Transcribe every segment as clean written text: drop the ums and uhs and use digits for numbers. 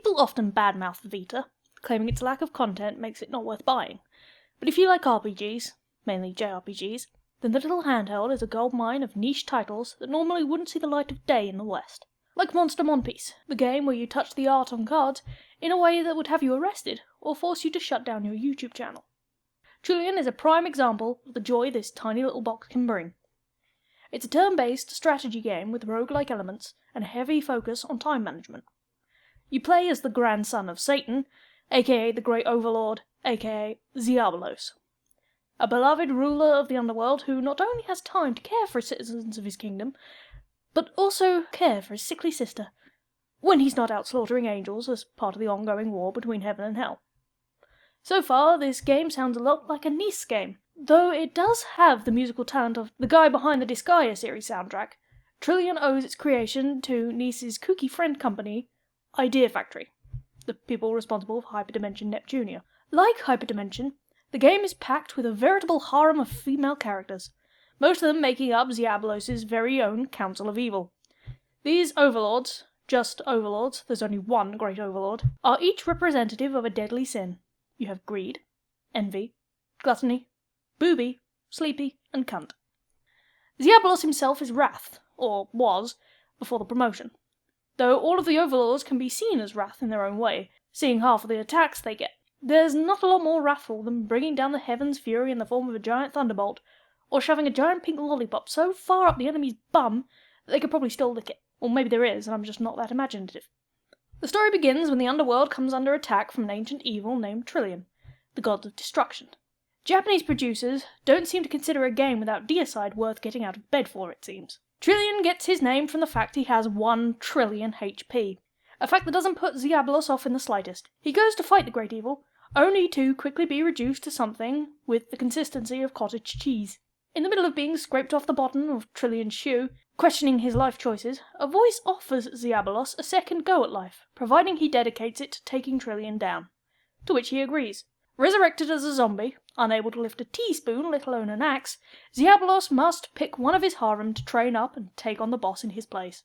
People often badmouth the Vita, claiming its lack of content makes it not worth buying. But if you like RPGs, mainly JRPGs, then the little handheld is a goldmine of niche titles that normally wouldn't see the light of day in the West. Like Monster Monpiece, the game where you touch the art on cards in a way that would have you arrested or force you to shut down your YouTube channel. Trillion is a prime example of the joy this tiny little box can bring. It's a turn-based strategy game with roguelike elements and a heavy focus on time management. You play as the grandson of Satan, aka the Great Overlord, aka Diabolos, a beloved ruler of the underworld who not only has time to care for citizens of his kingdom, but also care for his sickly sister, when he's not out slaughtering angels as part of the ongoing war between heaven and hell. So far, this game sounds a lot like a Nice game. Though it does have the musical talent of the guy behind the Disgaea series soundtrack, Trillion owes its creation to Nice's kooky friend company, Idea Factory, the people responsible for Hyperdimension Neptunia. Like Hyperdimension, the game is packed with a veritable harem of female characters, most of them making up Diabolos' very own Council of Evil. These overlords, just overlords, there's only one great overlord, are each representative of a deadly sin. You have greed, envy, gluttony, booby, sleepy, and cunt. Diabolos himself is Wrath, or was, before the promotion, though all of the overlords can be seen as Wrath in their own way, seeing half of the attacks they get. There's not a lot more wrathful than bringing down the heavens' fury in the form of a giant thunderbolt, or shoving a giant pink lollipop so far up the enemy's bum that they could probably still lick it. Or maybe there is, and I'm just not that imaginative. The story begins when the underworld comes under attack from an ancient evil named Trillion, the god of destruction. Japanese producers don't seem to consider a game without deicide worth getting out of bed for, it seems. Trillion gets his name from the fact he has 1 trillion HP, a fact that doesn't put Diabolos off in the slightest. He goes to fight the great evil, only to quickly be reduced to something with the consistency of cottage cheese. In the middle of being scraped off the bottom of Trillion's shoe, questioning his life choices, a voice offers Diabolos a second go at life, providing he dedicates it to taking Trillion down. To which he agrees. Resurrected as a zombie, unable to lift a teaspoon, let alone an axe, Diabolos must pick one of his harem to train up and take on the boss in his place.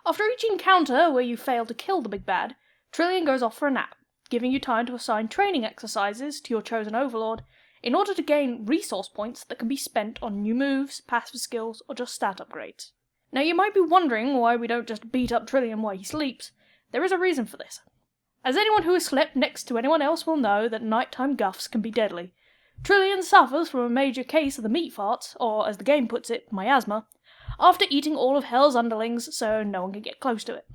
After each encounter where you fail to kill the big bad, Trillion goes off for a nap, giving you time to assign training exercises to your chosen overlord in order to gain resource points that can be spent on new moves, passive skills, or just stat upgrades. Now you might be wondering why we don't just beat up Trillion while he sleeps. There is a reason for this. As anyone who has slept next to anyone else will know that nighttime guffs can be deadly. Trillion suffers from a major case of the meat farts, or as the game puts it, miasma, after eating all of Hell's underlings so no one can get close to it.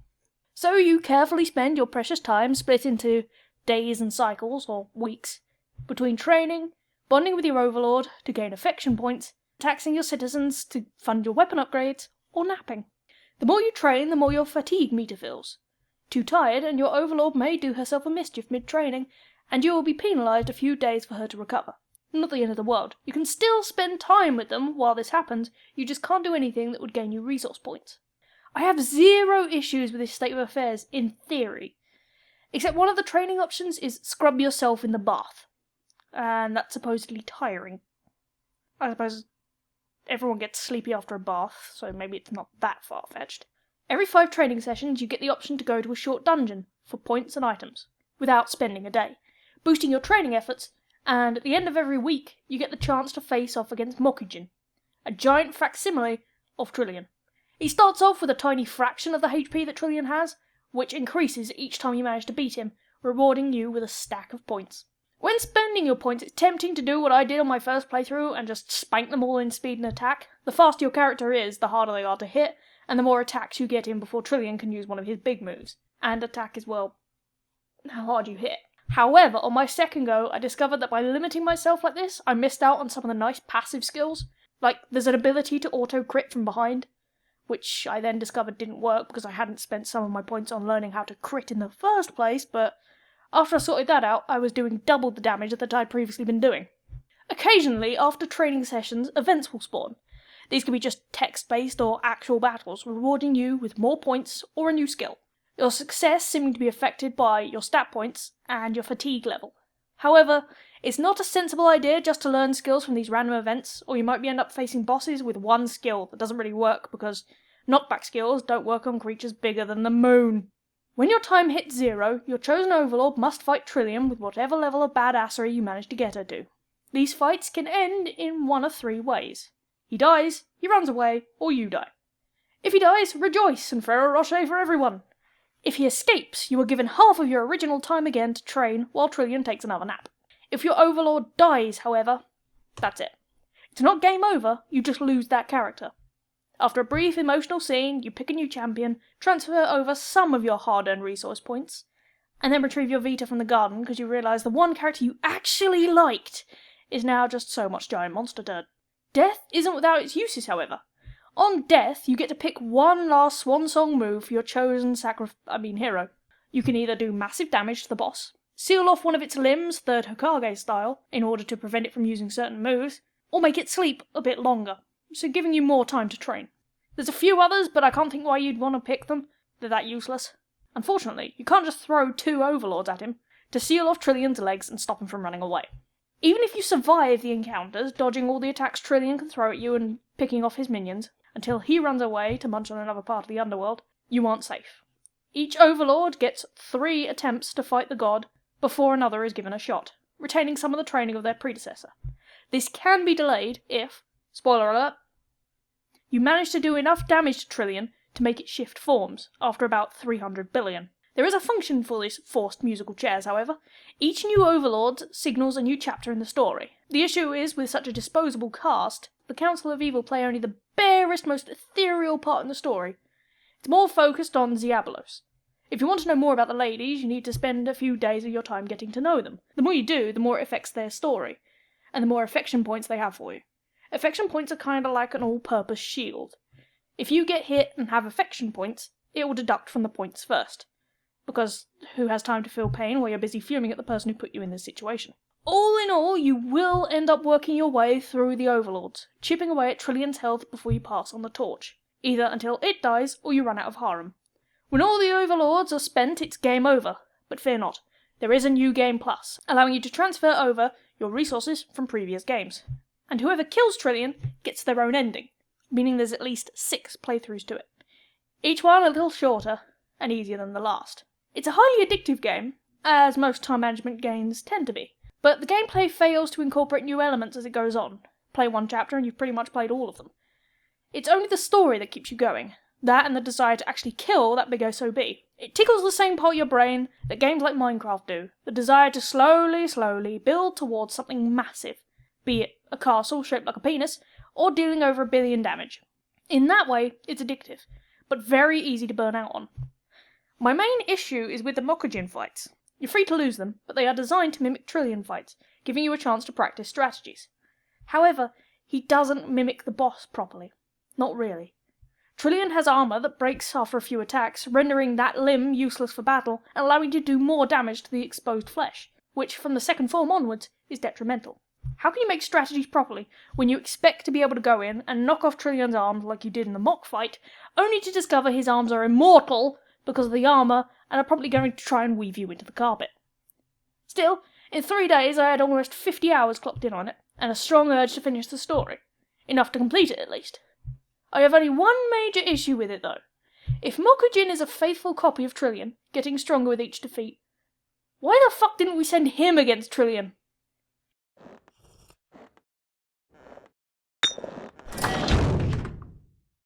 So you carefully spend your precious time split into days and cycles, or weeks, between training, bonding with your overlord to gain affection points, taxing your citizens to fund your weapon upgrades, or napping. The more you train, the more your fatigue meter fills. Too tired, and your overlord may do herself a mischief mid-training, and you will be penalised a few days for her to recover. Not the end of the world. You can still spend time with them while this happens, you just can't do anything that would gain you resource points. I have zero issues with this state of affairs, in theory. Except one of the training options is scrub yourself in the bath. And that's supposedly tiring. I suppose everyone gets sleepy after a bath, so maybe it's not that far-fetched. Every 5 training sessions you get the option to go to a short dungeon for points and items, without spending a day, boosting your training efforts, and at the end of every week you get the chance to face off against Mokujin, a giant facsimile of Trillion. He starts off with a tiny fraction of the HP that Trillion has, which increases each time you manage to beat him, rewarding you with a stack of points. When spending your points, it's tempting to do what I did on my first playthrough and just spank them all in speed and attack. The faster your character is, the harder they are to hit, and the more attacks you get in before Trillion can use one of his big moves. And attack is, well, how hard you hit. However, on my second go, I discovered that by limiting myself like this, I missed out on some of the nice passive skills. Like, there's an ability to auto-crit from behind, which I then discovered didn't work because I hadn't spent some of my points on learning how to crit in the first place, but after I sorted that out, I was doing double the damage that I'd previously been doing. Occasionally, after training sessions, events will spawn. These can be just text-based or actual battles, rewarding you with more points or a new skill. Your success seeming to be affected by your stat points and your fatigue level. However, it's not a sensible idea just to learn skills from these random events, or you might end up facing bosses with one skill that doesn't really work because knockback skills don't work on creatures bigger than the moon. When your time hits 0, your chosen overlord must fight Trillian with whatever level of badassery you manage to get her to. These fights can end in one of 3 ways. He dies, he runs away, or you die. If he dies, rejoice and Ferrero Rocher for everyone. If he escapes, you are given half of your original time again to train while Trillian takes another nap. If your overlord dies, however, that's it. It's not game over, you just lose that character. After a brief emotional scene, you pick a new champion, transfer over some of your hard-earned resource points, and then retrieve your vita from the garden because you realise the one character you actually liked is now just so much giant monster turd. Death isn't without its uses, however. On death, you get to pick one last swan song move for your chosen hero. You can either do massive damage to the boss, seal off one of its limbs, third Hokage style, in order to prevent it from using certain moves, or make it sleep a bit longer, so giving you more time to train. There's a few others, but I can't think why you'd want to pick them. They're that useless. Unfortunately, you can't just throw 2 overlords at him to seal off Trillian's legs and stop him from running away. Even if you survive the encounters, dodging all the attacks Trillian can throw at you and picking off his minions, until he runs away to munch on another part of the underworld, you aren't safe. Each overlord gets 3 attempts to fight the god before another is given a shot, retaining some of the training of their predecessor. This can be delayed if, spoiler alert, you manage to do enough damage to Trillian to make it shift forms after about 300 billion. There is a function for these forced musical chairs, however. Each new overlord signals a new chapter in the story. The issue is, with such a disposable cast, the Council of Evil play only the barest, most ethereal part in the story. It's more focused on Diabolos. If you want to know more about the ladies, you need to spend a few days of your time getting to know them. The more you do, the more it affects their story, and the more affection points they have for you. Affection points are kind of like an all-purpose shield. If you get hit and have affection points, it will deduct from the points first. Because who has time to feel pain while you're busy fuming at the person who put you in this situation? All in all, you will end up working your way through the overlords, chipping away at Trillian's health before you pass on the torch, either until it dies or you run out of harem. When all the overlords are spent, it's game over, but fear not, there is a new game plus, allowing you to transfer over your resources from previous games. And whoever kills Trillian gets their own ending, meaning there's at least 6 playthroughs to it. Each one a little shorter and easier than the last. It's a highly addictive game, as most time management games tend to be, but the gameplay fails to incorporate new elements as it goes on. Play one chapter and you've pretty much played all of them. It's only the story that keeps you going, that and the desire to actually kill that big SOB. It tickles the same part of your brain that games like Minecraft do, the desire to slowly build towards something massive, be it a castle shaped like a penis, or dealing over 1 billion damage. In that way, it's addictive, but very easy to burn out on. My main issue is with the Mokujin fights. You're free to lose them, but they are designed to mimic Trillian fights, giving you a chance to practice strategies. However, he doesn't mimic the boss properly. Not really. Trillian has armour that breaks after a few attacks, rendering that limb useless for battle and allowing you to do more damage to the exposed flesh, which from the second form onwards is detrimental. How can you make strategies properly when you expect to be able to go in and knock off Trillian's arms like you did in the mock fight, only to discover his arms are immortal because of the armour and are probably going to try and weave you into the carpet? Still, in 3 days I had almost 50 hours clocked in on it, and a strong urge to finish the story. Enough to complete it, at least. I have only one major issue with it, though. If Mokujin is a faithful copy of Trillian, getting stronger with each defeat, why the fuck didn't we send him against Trillian?